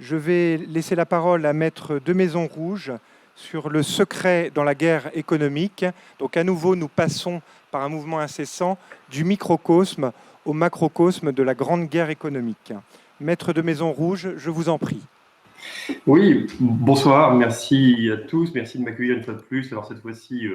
Je vais laisser la parole à Maître de Maison Rouge sur le secret dans la guerre économique. Donc à nouveau, nous passons par un mouvement incessant du microcosme au macrocosme de la grande guerre économique. Maître de Maison Rouge, je vous en prie. Oui, bonsoir, merci à tous, merci de m'accueillir une fois de plus. Alors cette fois-ci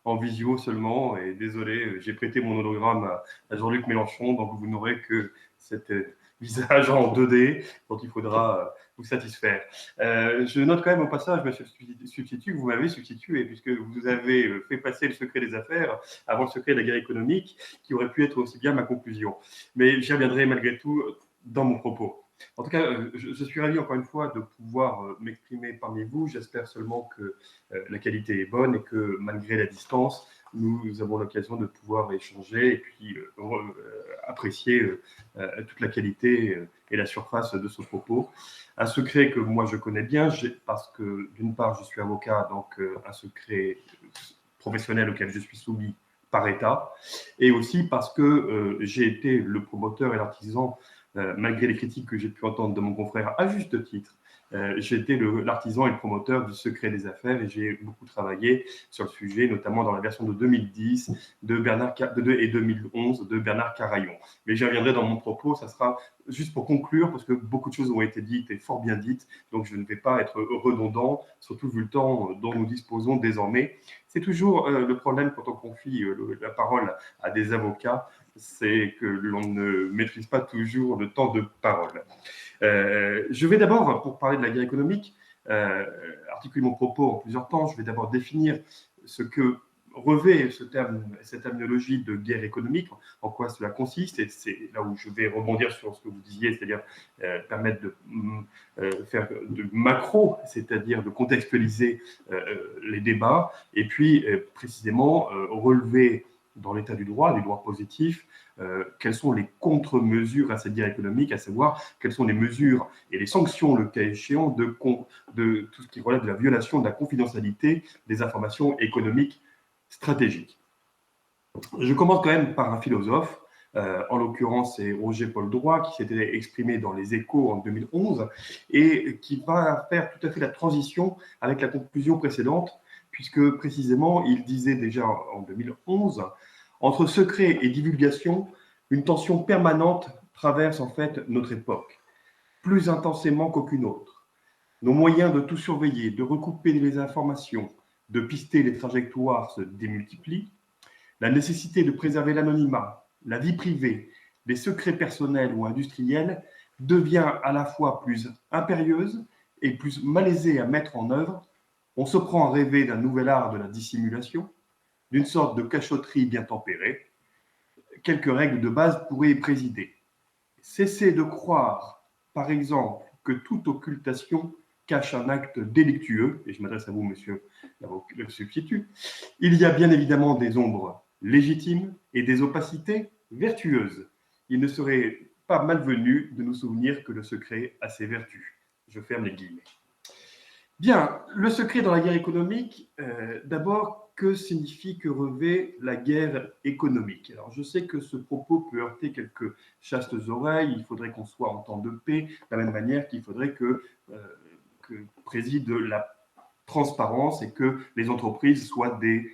en visio seulement, et désolé, j'ai prêté mon hologramme à Jean-Luc Mélenchon, donc vous n'aurez que cet visage en 2D dont il faudra vous satisfaire. Je note quand même au passage, monsieur le substitut, que vous m'avez substitué, puisque vous avez fait passer le secret des affaires avant le secret de la guerre économique, qui aurait pu être aussi bien ma conclusion. Mais j'y reviendrai malgré tout dans mon propos. En tout cas, je suis ravi encore une fois de pouvoir m'exprimer parmi vous. J'espère seulement que la qualité est bonne et que malgré la distance, nous avons l'occasion de pouvoir échanger et puis apprécier toute la qualité et la surface de ce propos. Un secret que moi je connais bien parce que d'une part je suis avocat, donc un secret professionnel auquel je suis soumis par État, et aussi parce que j'ai été le promoteur et l'artisan malgré les critiques que j'ai pu entendre de mon confrère à juste titre, j'ai été l'artisan et le promoteur du secret des affaires et j'ai beaucoup travaillé sur le sujet, notamment dans la version de 2010 et 2011 de Bernard Carayon. Mais j'y reviendrai dans mon propos, ça sera juste pour conclure, parce que beaucoup de choses ont été dites et fort bien dites, donc je ne vais pas être redondant, surtout vu le temps dont nous disposons désormais. C'est toujours le problème quand on confie la parole à des avocats, c'est que l'on ne maîtrise pas toujours le temps de parole. Je vais d'abord, pour parler de la guerre économique, articuler mon propos en plusieurs temps. Je vais d'abord définir ce que revêt cette terminologie de guerre économique, en quoi cela consiste, et c'est là où je vais rebondir sur ce que vous disiez, c'est-à-dire permettre de faire de macro, c'est-à-dire de contextualiser les débats, et puis précisément relever dans l'état du droit positif, quelles sont les contre-mesures à cette guerre économique, à savoir quelles sont les mesures et les sanctions, le cas échéant, de tout ce qui relève de la violation de la confidentialité des informations économiques stratégiques. Je commence quand même par un philosophe, en l'occurrence c'est Roger Paul Droit, qui s'était exprimé dans Les Échos en 2011, et qui va faire tout à fait la transition avec la conclusion précédente, puisque précisément il disait déjà en 2011, entre secret et divulgation, une tension permanente traverse en fait notre époque, plus intensément qu'aucune autre. Nos moyens de tout surveiller, de recouper les informations, de pister les trajectoires se démultiplient. La nécessité de préserver l'anonymat, la vie privée, les secrets personnels ou industriels devient à la fois plus impérieuse et plus malaisée à mettre en œuvre. On se prend à rêver d'un nouvel art de la dissimulation, d'une sorte de cachotterie bien tempérée. Quelques règles de base pourraient y présider. Cessez de croire, par exemple, que toute occultation cache un acte délictueux, et je m'adresse à vous, monsieur le substitut. Il y a bien évidemment des ombres légitimes et des opacités vertueuses. Il ne serait pas malvenu de nous souvenir que le secret a ses vertus. Je ferme les guillemets. Bien, le secret dans la guerre économique, d'abord, que signifie, que revêt la guerre économique? Alors, je sais que ce propos peut heurter quelques chastes oreilles, il faudrait qu'on soit en temps de paix, de la même manière qu'il faudrait que préside la transparence et que les entreprises soient des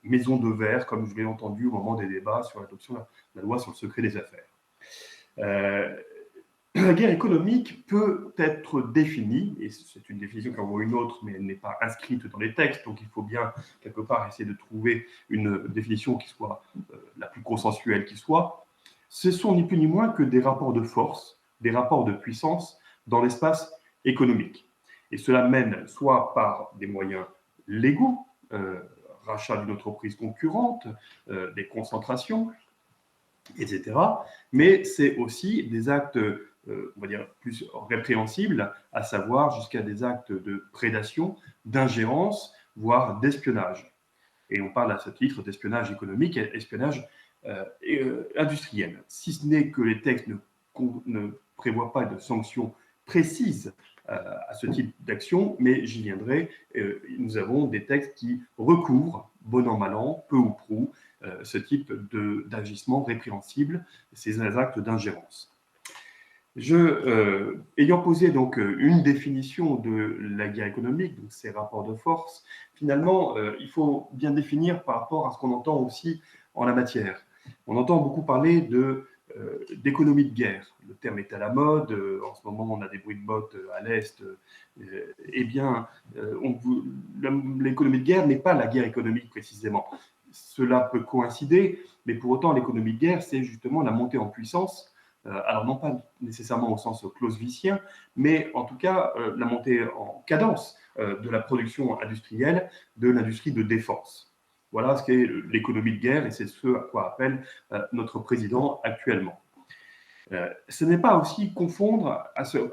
maisons de verre, comme je l'ai entendu au moment des débats sur l'adoption de la loi sur le secret des affaires. La guerre économique peut être définie, et c'est une définition qui en vaut une autre, mais elle n'est pas inscrite dans les textes, donc il faut bien, quelque part, essayer de trouver une définition qui soit la plus consensuelle qui soit. Ce sont ni plus ni moins que des rapports de force, des rapports de puissance dans l'espace économique. Et cela mène soit par des moyens légaux, rachat d'une entreprise concurrente, des concentrations, etc. Mais c'est aussi des actes, on va dire, plus répréhensibles, à savoir jusqu'à des actes de prédation, d'ingérence, voire d'espionnage. Et on parle à ce titre d'espionnage économique et espionnage industriel. Si ce n'est que les textes ne prévoient pas de sanctions précises à ce type d'action, mais j'y viendrai. Nous avons des textes qui recouvrent, bon an mal an, peu ou prou, ce type d'agissement répréhensible, ces actes d'ingérence. Ayant posé donc une définition de la guerre économique, donc ces rapports de force, finalement, il faut bien définir par rapport à ce qu'on entend aussi en la matière. On entend beaucoup parler d'économie de guerre. Le terme est à la mode. En ce moment, on a des bruits de bottes à l'Est. Eh bien, l'économie de guerre n'est pas la guerre économique précisément. Cela peut coïncider, mais pour autant, l'économie de guerre, c'est justement la montée en puissance, alors non pas nécessairement au sens clausewitsien, mais en tout cas la montée en cadence de la production industrielle, de l'industrie de défense. Voilà ce qu'est l'économie de guerre et c'est ce à quoi appelle notre président actuellement. Ce n'est pas aussi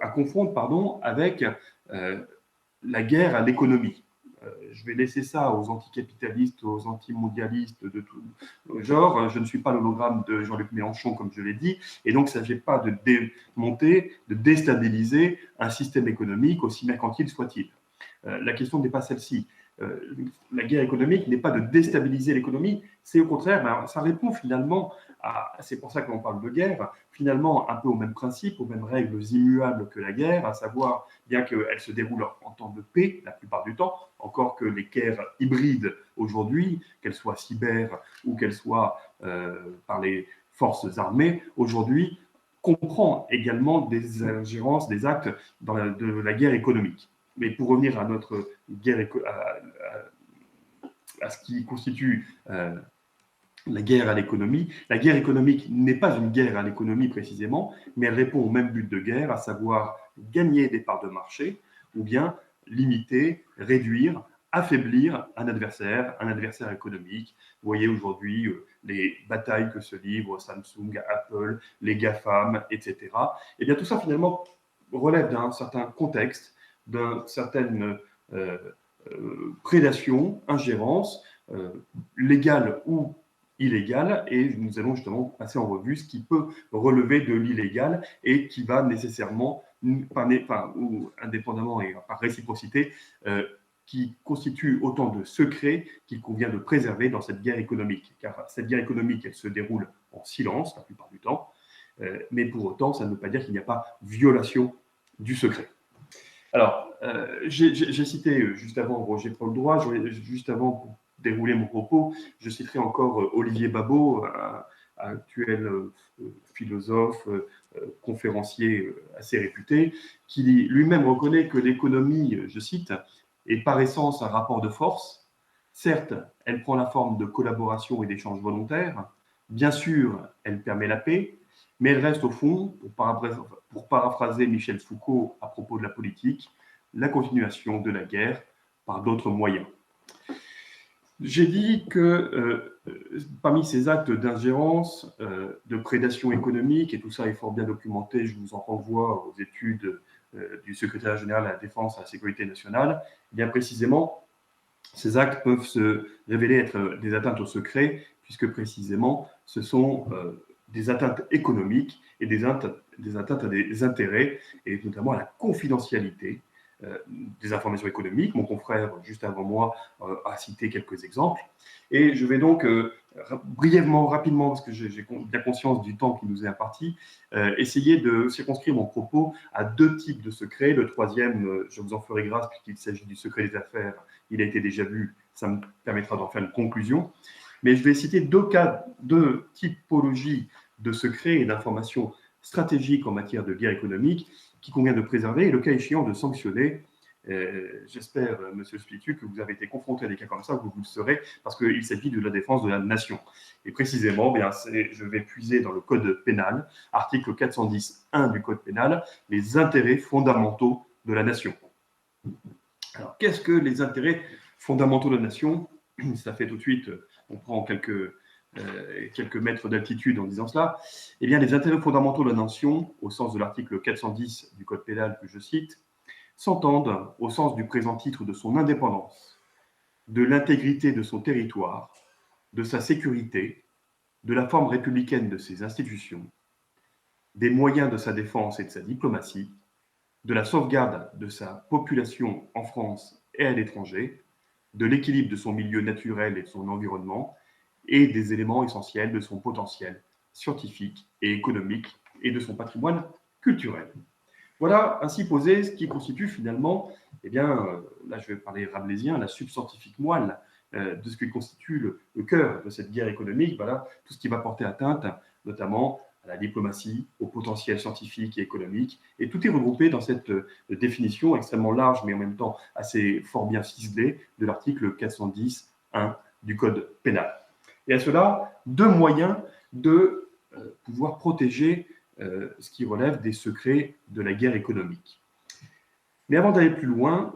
à confondre avec la guerre à l'économie. Je vais laisser ça aux anticapitalistes, aux antimondialistes de tout genre. Je ne suis pas l'hologramme de Jean-Luc Mélenchon, comme je l'ai dit, et donc il ne s'agit pas de démonter, de déstabiliser un système économique, aussi mercantile soit-il. La question n'est pas celle-ci. La guerre économique n'est pas de déstabiliser l'économie, c'est au contraire, ça répond finalement c'est pour ça que l'on parle de guerre, finalement un peu au même principe, aux mêmes règles immuables que la guerre, à savoir, bien qu'elle se déroule en temps de paix la plupart du temps, encore que les guerres hybrides aujourd'hui, qu'elles soient cyber ou qu'elles soient par les forces armées, aujourd'hui, comprend également des ingérences, des actes de la guerre économique. Mais pour revenir à notre guerre, à ce qui constitue la guerre à l'économie, la guerre économique n'est pas une guerre à l'économie précisément, mais elle répond au même but de guerre, à savoir gagner des parts de marché ou bien limiter, réduire, affaiblir un adversaire économique. Vous voyez aujourd'hui les batailles que se livrent Samsung, Apple, les GAFAM, etc. Et bien tout ça finalement relève d'un certain contexte, d'une certaine prédation, ingérence, légale ou illégale, et nous allons justement passer en revue ce qui peut relever de l'illégal et qui va nécessairement, ou indépendamment et par réciprocité, qui constitue autant de secrets qu'il convient de préserver dans cette guerre économique. Car cette guerre économique, elle se déroule en silence la plupart du temps, mais pour autant, ça ne veut pas dire qu'il n'y a pas violation du secret. Alors, j'ai cité juste avant Roger Paul Droit, juste avant pour dérouler mon propos, je citerai encore Olivier Babot, un actuel philosophe, conférencier assez réputé, qui lui-même reconnaît que l'économie, je cite, est par essence un rapport de force. Certes, elle prend la forme de collaboration et d'échanges volontaires. Bien sûr, elle permet la paix, mais elle reste au fond, pour paraphraser Michel Foucault à propos de la politique, la continuation de la guerre par d'autres moyens. J'ai dit que parmi ces actes d'ingérence, de prédation économique, et tout ça est fort bien documenté, je vous en renvoie aux études du secrétaire général à la Défense et à la Sécurité nationale, bien précisément, ces actes peuvent se révéler être des atteintes au secret, puisque précisément, ce sont des atteintes économiques et des atteintes à des intérêts, et notamment à la confidentialité des informations économiques. Mon confrère, juste avant moi, a cité quelques exemples. Et je vais donc brièvement, rapidement, parce que j'ai bien conscience du temps qui nous est imparti, essayer de circonscrire mon propos à deux types de secrets. Le troisième, je vous en ferai grâce puisqu'il s'agit du secret des affaires. Il a été déjà vu, ça me permettra d'en faire une conclusion. Mais je vais citer deux typologies de secrets et d'informations stratégiques en matière de guerre économique qui convient de préserver et le cas échéant de sanctionner. J'espère, Monsieur Spitu, que vous avez été confronté à des cas comme ça, que vous le serez, parce qu'il s'agit de la défense de la nation. Et précisément, bien, je vais puiser dans le Code pénal, article 410.1 du Code pénal, les intérêts fondamentaux de la nation. Alors, qu'est-ce que les intérêts fondamentaux de la nation? Ça fait tout de suite, on prend quelques mètres d'altitude en disant cela. Eh bien, les intérêts fondamentaux de la nation, au sens de l'article 410 du Code pénal que je cite, s'entendent au sens du présent titre de son indépendance, de l'intégrité de son territoire, de sa sécurité, de la forme républicaine de ses institutions, des moyens de sa défense et de sa diplomatie, de la sauvegarde de sa population en France et à l'étranger, de l'équilibre de son milieu naturel et de son environnement, et des éléments essentiels de son potentiel scientifique et économique et de son patrimoine culturelle. Voilà ainsi posé ce qui constitue finalement, eh bien, là je vais parler rabelaisien, la substantifique moelle de ce qui constitue le cœur de cette guerre économique. Voilà tout ce qui va porter atteinte, notamment à la diplomatie, au potentiel scientifique et économique. Et tout est regroupé dans cette définition extrêmement large, mais en même temps assez fort bien ciselée de l'article 410.1 du Code pénal. Et à cela, deux moyens de pouvoir protéger ce qui relève des secrets de la guerre économique. Mais avant d'aller plus loin,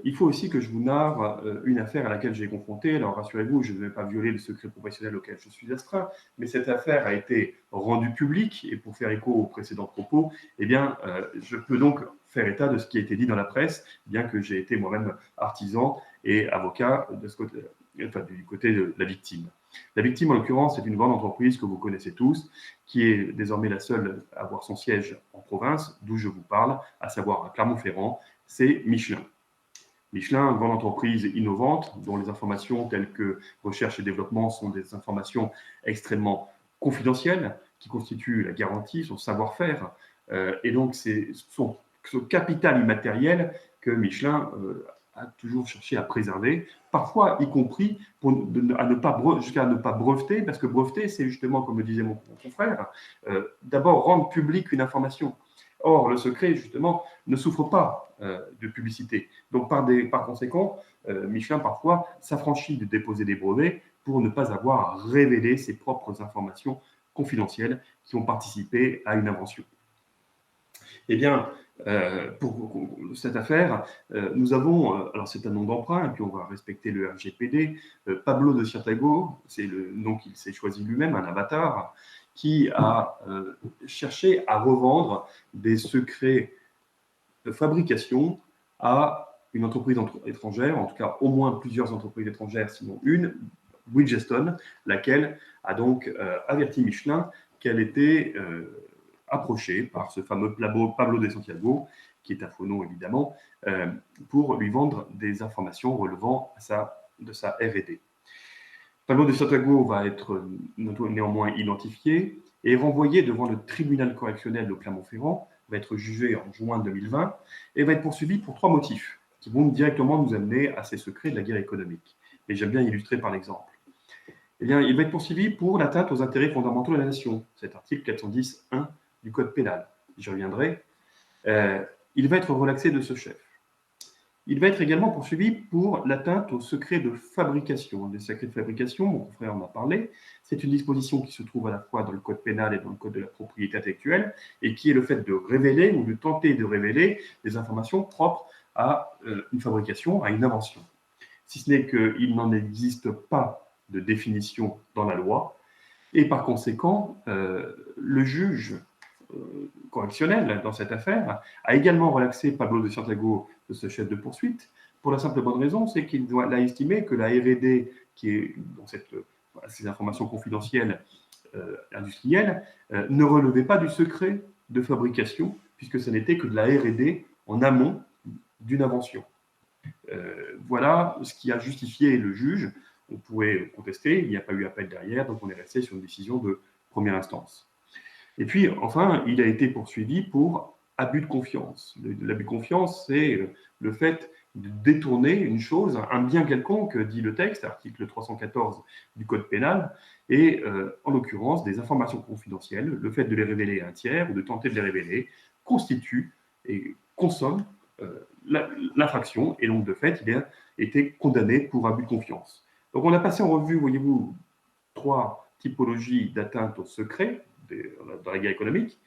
il faut aussi que je vous narre une affaire à laquelle j'ai été confronté. Alors rassurez-vous, je ne vais pas violer le secret professionnel auquel je suis astreint, mais cette affaire a été rendue publique et pour faire écho aux précédents propos, eh bien, je peux donc faire état de ce qui a été dit dans la presse, bien que j'ai été moi-même artisan et avocat de ce côté, enfin, du côté de la victime. La victime, en l'occurrence, c'est une grande entreprise que vous connaissez tous, qui est désormais la seule à avoir son siège en province, d'où je vous parle, à savoir à Clermont-Ferrand, c'est Michelin. Michelin, grande entreprise innovante, dont les informations telles que recherche et développement sont des informations extrêmement confidentielles, qui constituent la garantie, son savoir-faire. Et donc, c'est ce capital immatériel que Michelin a toujours cherché à préserver, parfois y compris jusqu'à ne pas breveter, parce que breveter, c'est justement, comme le disait mon confrère, d'abord rendre publique une information. Or, le secret, justement, ne souffre pas de publicité. Donc, par conséquent, Michelin, parfois, s'affranchit de déposer des brevets pour ne pas avoir à révéler ses propres informations confidentielles qui ont participé à une invention. Eh bien, pour cette affaire, nous avons, alors c'est un nom d'emprunt, et puis on va respecter le RGPD, Pablo de Santiago, c'est le nom qu'il s'est choisi lui-même, un avatar, qui a cherché à revendre des secrets de fabrication à une entreprise étrangère, en tout cas au moins plusieurs entreprises étrangères, sinon une, Bridgestone, laquelle a donc averti Michelin qu'elle était approchée par ce fameux Pablo de Santiago, qui est un faux nom évidemment, pour lui vendre des informations relevant de sa R&D. Pablo de Santiago va être néanmoins identifié et renvoyé devant le tribunal correctionnel de Clermont-Ferrand, va être jugé en juin 2020 et va être poursuivi pour 3 motifs qui vont directement nous amener à ces secrets de la guerre économique. Et j'aime bien illustrer par l'exemple. Eh bien, il va être poursuivi pour l'atteinte aux intérêts fondamentaux de la nation, cet article 410.1 du Code pénal. J'y reviendrai. Il va être relaxé de ce chef. Il va être également poursuivi pour l'atteinte au secret de fabrication. Les secrets de fabrication, mon confrère en a parlé, c'est une disposition qui se trouve à la fois dans le Code pénal et dans le Code de la propriété intellectuelle, et qui est le fait de révéler ou de tenter de révéler des informations propres à une fabrication, à une invention. Si ce n'est qu'il n'en existe pas de définition dans la loi, et par conséquent, le juge correctionnel dans cette affaire a également relaxé Pablo de Santiago de ce chef de poursuite pour la simple bonne raison, c'est qu'il a estimé que la R&D qui est dans ces informations confidentielles industrielles ne relevait pas du secret de fabrication puisque ce n'était que de la R&D en amont d'une invention. Voilà ce qui a justifié le juge. On pouvait contester, il n'y a pas eu appel derrière, donc on est resté sur une décision de première instance. Et puis, enfin, il a été poursuivi pour abus de confiance. L'abus de confiance, c'est le fait de détourner une chose, un bien quelconque, dit le texte, article 314 du Code pénal, et en l'occurrence, des informations confidentielles, le fait de les révéler à un tiers ou de tenter de les révéler, constitue et consomme l'infraction, et donc de fait, il a été condamné pour abus de confiance. Donc on a passé en revue, voyez-vous, 3 typologies d'atteinte au secret dans la guerre économique,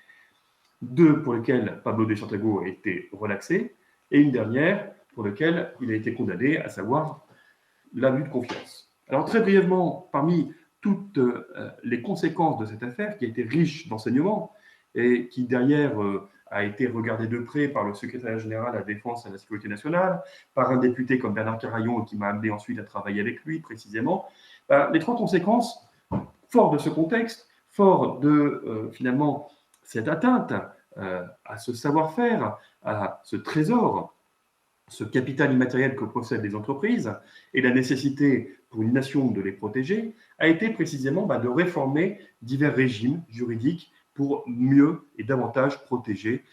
2 pour lesquelles Pablo de Santiago a été relaxé, et une dernière pour laquelle il a été condamné, à savoir l'abus de confiance. Alors très brièvement, parmi toutes les conséquences de cette affaire, qui a été riche d'enseignements, et qui derrière a été regardée de près par le secrétaire général à la Défense et à la Sécurité nationale, par un député comme Bernard Carayon, qui m'a amené ensuite à travailler avec lui précisément, les 3 conséquences, fort de ce contexte, fort de finalement cette atteinte à ce savoir-faire, à ce trésor, ce capital immatériel que possèdent les entreprises et la nécessité pour une nation de les protéger, a été précisément de réformer divers régimes juridiques pour mieux et davantage protéger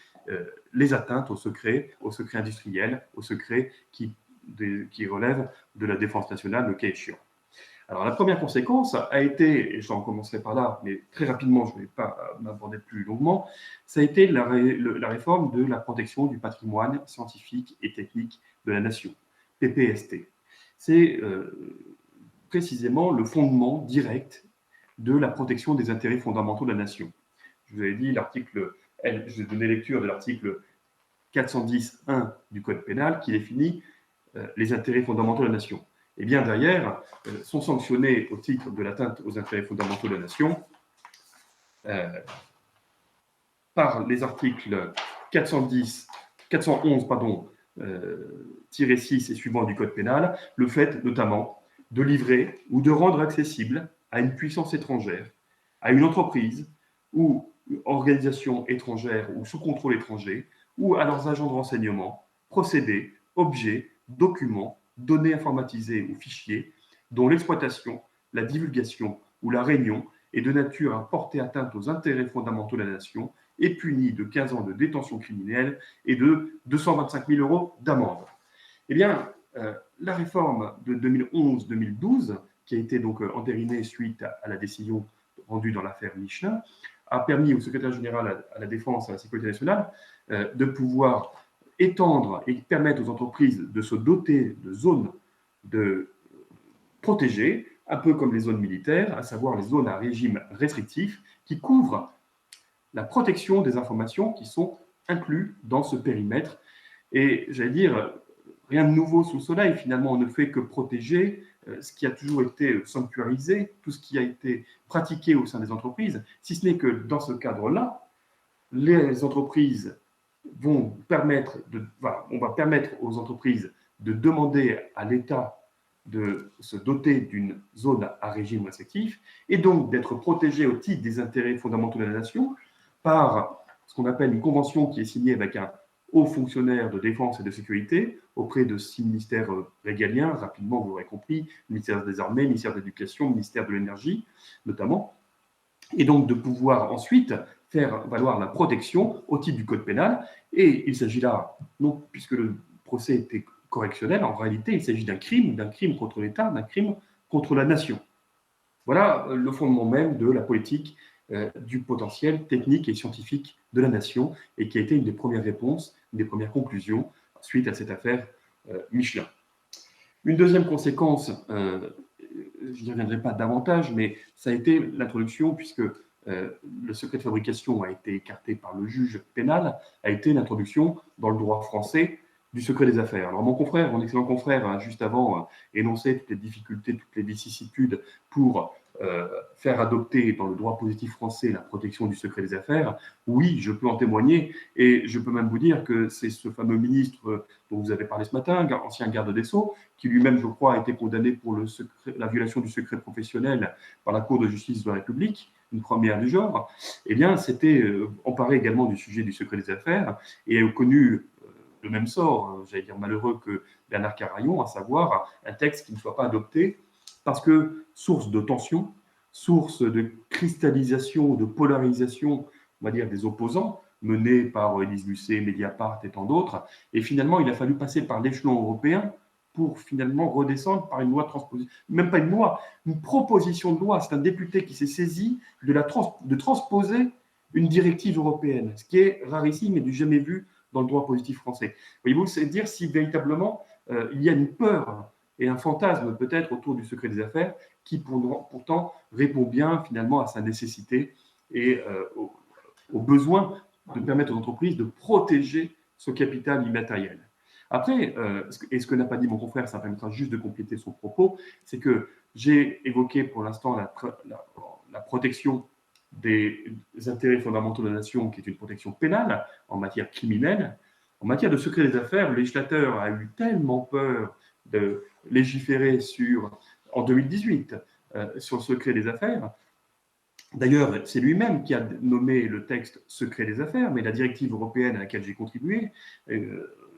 les atteintes au secret industriel, au secret qui relève de la défense nationale, le cas échéant. Alors, la première conséquence a été, et j'en commencerai par là, mais très rapidement, je ne vais pas m'aborder plus longuement, ça a été la réforme de la protection du patrimoine scientifique et technique de la nation, PPST. C'est précisément le fondement direct de la protection des intérêts fondamentaux de la nation. Je vous avais dit, je vais donner lecture de l'article 410.1 du Code pénal qui définit les intérêts fondamentaux de la nation. Et bien derrière, sont sanctionnés au titre de l'atteinte aux intérêts fondamentaux de la nation par les articles 411, 6 et suivants du Code pénal, le fait notamment de livrer ou de rendre accessible à une puissance étrangère, à une entreprise ou organisation étrangère ou sous contrôle étranger, ou à leurs agents de renseignement, procédés, objets, documents, données informatisées ou fichiers, dont l'exploitation, la divulgation ou la réunion est de nature à porter atteinte aux intérêts fondamentaux de la nation, est puni de 15 ans de détention criminelle et de 225 000 € d'amende. Eh bien, la réforme de 2011-2012, qui a été donc entérinée suite à la décision rendue dans l'affaire Michelin, a permis au secrétaire général à la Défense et à la Sécurité nationale de pouvoir étendre et permettre aux entreprises de se doter de zones protégées, un peu comme les zones militaires, à savoir les zones à régime restrictif, qui couvrent la protection des informations qui sont incluses dans ce périmètre. Et j'allais dire, rien de nouveau sous le soleil, finalement, on ne fait que protéger ce qui a toujours été sanctuarisé, tout ce qui a été pratiqué au sein des entreprises, si ce n'est que dans ce cadre-là, les entreprises on va permettre aux entreprises de demander à l'État de se doter d'une zone à régime restrictif et donc d'être protégées au titre des intérêts fondamentaux de la nation par ce qu'on appelle une convention qui est signée avec un haut fonctionnaire de défense et de sécurité auprès de 6 ministères régaliens, rapidement vous l'aurez compris, ministère des Armées, ministère de l'Éducation, ministère de l'Énergie notamment, et donc de pouvoir ensuite faire valoir la protection au titre du Code pénal. Et il s'agit là, non, puisque le procès était correctionnel, en réalité, il s'agit d'un crime contre l'État, d'un crime contre la nation. Voilà le fondement même de la politique du potentiel technique et scientifique de la nation, et qui a été une des premières réponses, une des premières conclusions suite à cette affaire Michelin. Une deuxième conséquence, je n'y reviendrai pas davantage, mais ça a été l'introduction, puisque le secret de fabrication a été écarté par le juge pénal, a été l'introduction dans le droit français du secret des affaires. Alors mon excellent confrère, juste avant, énonçait toutes les difficultés, toutes les vicissitudes pour faire adopter dans le droit positif français la protection du secret des affaires. Oui, je peux en témoigner, et je peux même vous dire que c'est ce fameux ministre dont vous avez parlé ce matin, ancien garde des Sceaux, qui lui-même, je crois, a été condamné pour la violation du secret professionnel par la Cour de justice de la République, une première du genre. Eh bien, s'était emparé également du sujet du secret des affaires et a connu le même sort, j'allais dire malheureux, que Bernard Carayon, à savoir un texte qui ne soit pas adopté parce que source de tension, source de cristallisation, de polarisation, on va dire, des opposants, menés par Élise Lucet, Mediapart et tant d'autres. Et finalement, il a fallu passer par l'échelon européen pour finalement redescendre par une loi de transposition. Même pas une loi, une proposition de loi. C'est un député qui s'est saisi de transposer une directive européenne, ce qui est rarissime et du jamais vu dans le droit positif français. Voyez-vous, c'est dire si véritablement il y a une peur et un fantasme peut-être autour du secret des affaires qui pourtant répond bien finalement à sa nécessité et au besoin de permettre aux entreprises de protéger ce capital immatériel. Après, et ce que n'a pas dit mon confrère, ça permettra juste de compléter son propos, c'est que j'ai évoqué pour l'instant la protection des intérêts fondamentaux de la nation, qui est une protection pénale en matière criminelle. En matière de secret des affaires, le législateur a eu tellement peur de légiférer en 2018 sur le secret des affaires. D'ailleurs, c'est lui-même qui a nommé le texte secret des affaires, mais la directive européenne à laquelle j'ai contribué,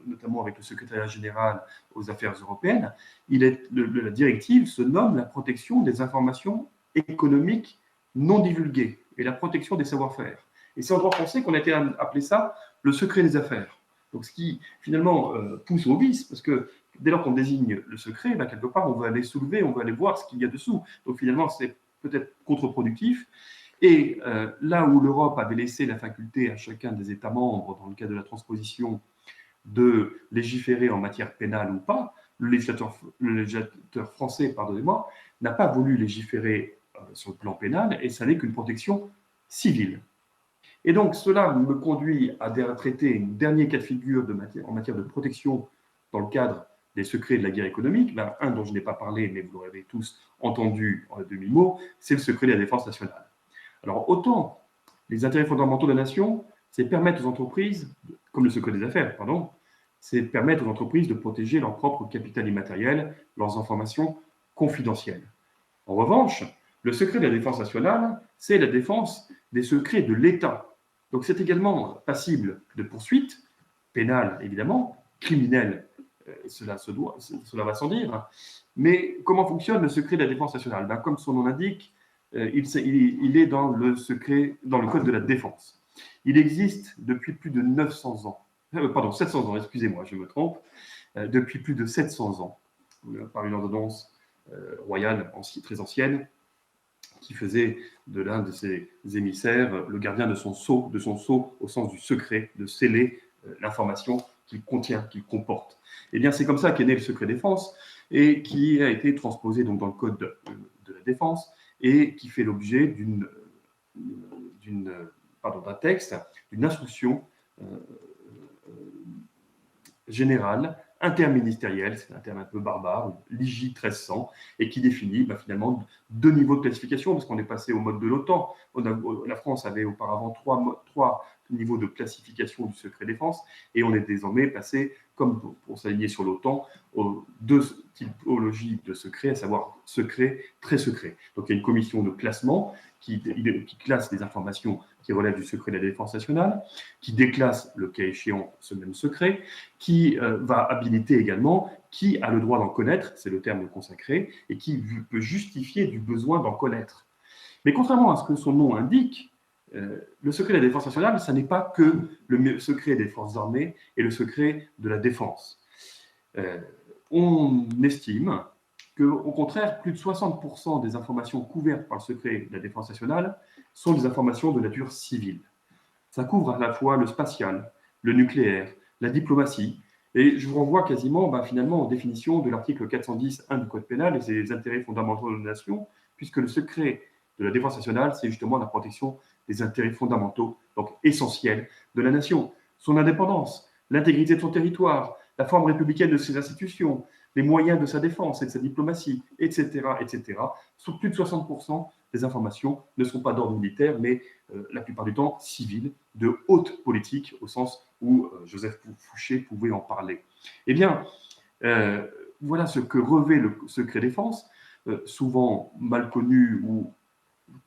notamment avec le secrétariat général aux affaires européennes, la directive se nomme la protection des informations économiques non divulguées et la protection des savoir-faire. Et c'est en droit français qu'on a été appelé ça le secret des affaires. Donc, ce qui, finalement, pousse au vice, parce que dès lors qu'on désigne le secret, ben, quelque part, on va aller soulever, on va aller voir ce qu'il y a dessous. Donc, finalement, c'est peut-être contre-productif. Et là où l'Europe avait laissé la faculté à chacun des États membres, dans le cadre de la transposition, de légiférer en matière pénale ou pas, le législateur français, pardonnez-moi, n'a pas voulu légiférer sur le plan pénal, et ça n'est qu'une protection civile. Et donc, cela me conduit à traiter un dernier cas de figure en matière de protection dans le cadre des secrets de la guerre économique. Ben, un dont je n'ai pas parlé, mais vous l'aurez tous entendu en demi-mot, c'est le secret de la défense nationale. Alors, autant les intérêts fondamentaux de la nation, c'est permettre aux entreprises, comme le secret des affaires, pardon, c'est permettre aux entreprises de protéger leur propre capital immatériel, leurs informations confidentielles. En revanche, le secret de la défense nationale, c'est la défense des secrets de l'État. Donc c'est également passible de poursuites, pénales évidemment, criminelles, cela va sans dire. Mais comment fonctionne le secret de la défense nationale? Ben, comme son nom l'indique, il est dans le code de la défense. Il existe depuis plus de 900 ans, pardon, 700 ans, excusez-moi, je me trompe, depuis plus de 700 ans, par une ordonnance royale très ancienne, qui faisait de l'un de ses émissaires le gardien de son sceau au sens du secret, de sceller l'information qu'il contient, qu'il comporte. Eh bien, c'est comme ça qu'est né le secret défense et qui a été transposé donc dans le code de la défense et qui fait l'objet d'un texte, d'une instruction générale, interministérielle, c'est un terme un peu barbare, l'IJ 1300, et qui définit finalement deux niveaux de classification, parce qu'on est passé au mode de l'OTAN. La France avait auparavant trois niveaux de classification du secret défense, et on est désormais passé, comme pour s'aligner sur l'OTAN, aux deux typologies de secret, à savoir secret, très secret. Donc il y a une commission de classement qui classe les informations qui relèvent du secret de la défense nationale, qui déclasse, le cas échéant, ce même secret, qui va habiliter également qui a le droit d'en connaître, c'est le terme consacré, et qui peut justifier du besoin d'en connaître. Mais contrairement à ce que son nom indique, le secret de la défense nationale, ça n'est pas que le secret des forces armées et le secret de la défense. On estime qu'au contraire, plus de 60% des informations couvertes par le secret de la défense nationale sont des informations de nature civile. Ça couvre à la fois le spatial, le nucléaire, la diplomatie, et je vous renvoie quasiment finalement aux définitions de l'article 410.1 du Code pénal et ses intérêts fondamentaux de la nation, puisque le secret de la défense nationale, c'est justement la protection des intérêts fondamentaux, donc essentiels, de la nation, son indépendance, l'intégrité de son territoire, la forme républicaine de ses institutions, les moyens de sa défense et de sa diplomatie, etc., etc. Sur plus de 60% des informations ne sont pas d'ordre militaire, mais la plupart du temps civiles, de haute politique, au sens où Joseph Fouché pouvait en parler. Eh bien, voilà ce que revêt le secret défense, souvent mal connu ou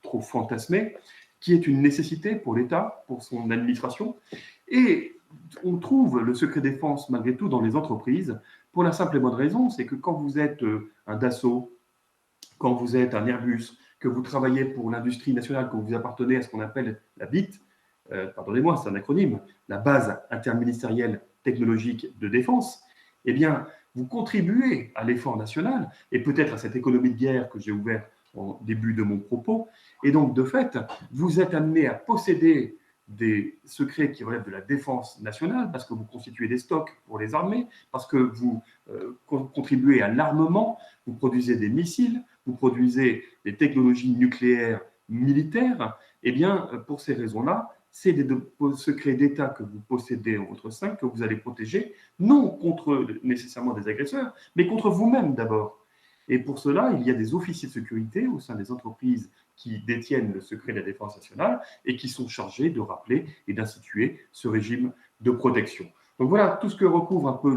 trop fantasmé, qui est une nécessité pour l'État, pour son administration. Et on trouve le secret défense, malgré tout, dans les entreprises, pour la simple et bonne raison, c'est que quand vous êtes un Dassault, quand vous êtes un Airbus, que vous travaillez pour l'industrie nationale, que vous appartenez à ce qu'on appelle la BIT, pardonnez-moi, c'est un acronyme, la base interministérielle technologique de défense, eh bien, vous contribuez à l'effort national et peut-être à cette économie de guerre que j'ai ouvert au début de mon propos. Et donc, de fait, vous êtes amené à posséder des secrets qui relèvent de la défense nationale, parce que vous constituez des stocks pour les armées, parce que vous contribuez à l'armement, vous produisez des missiles, vous produisez des technologies nucléaires militaires. Eh bien, pour ces raisons-là, c'est des secrets d'État que vous possédez en votre sein, que vous allez protéger, non contre nécessairement des agresseurs, mais contre vous-même d'abord. Et pour cela, il y a des officiers de sécurité au sein des entreprises qui détiennent le secret de la défense nationale et qui sont chargés de rappeler et d'instituer ce régime de protection. Donc voilà tout ce que recouvre un peu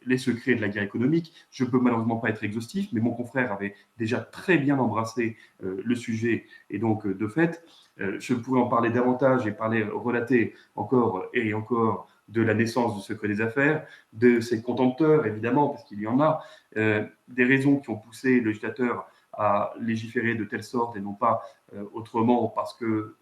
les secrets de la guerre économique. Je ne peux malheureusement pas être exhaustif, mais mon confrère avait déjà très bien embrassé le sujet. Et donc, de fait, je pourrais en parler davantage et relater encore et encore de la naissance du secret des affaires, de ses contempteurs, évidemment, parce qu'il y en a, des raisons qui ont poussé le législateur à légiférer de telle sorte et non pas autrement, parce que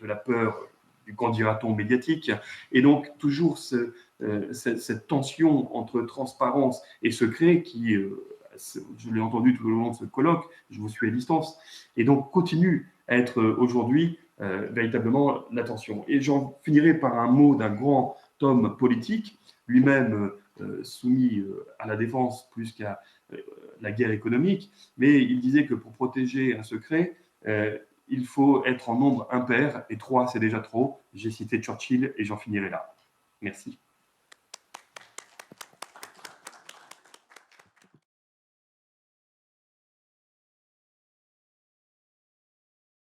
de la peur du qu'en dira-t-on médiatique. Et donc, toujours cette tension entre transparence et secret qui, je l'ai entendu tout au long de ce colloque, je vous suis à distance, et donc continue à être aujourd'hui véritablement la tension. Et j'en finirai par un mot d'un grand homme politique, lui-même soumis à la défense plus qu'à la guerre économique, mais il disait que pour protéger un secret, il faut être en nombre impair, et 3, c'est déjà trop. J'ai cité Churchill et j'en finirai là. Merci.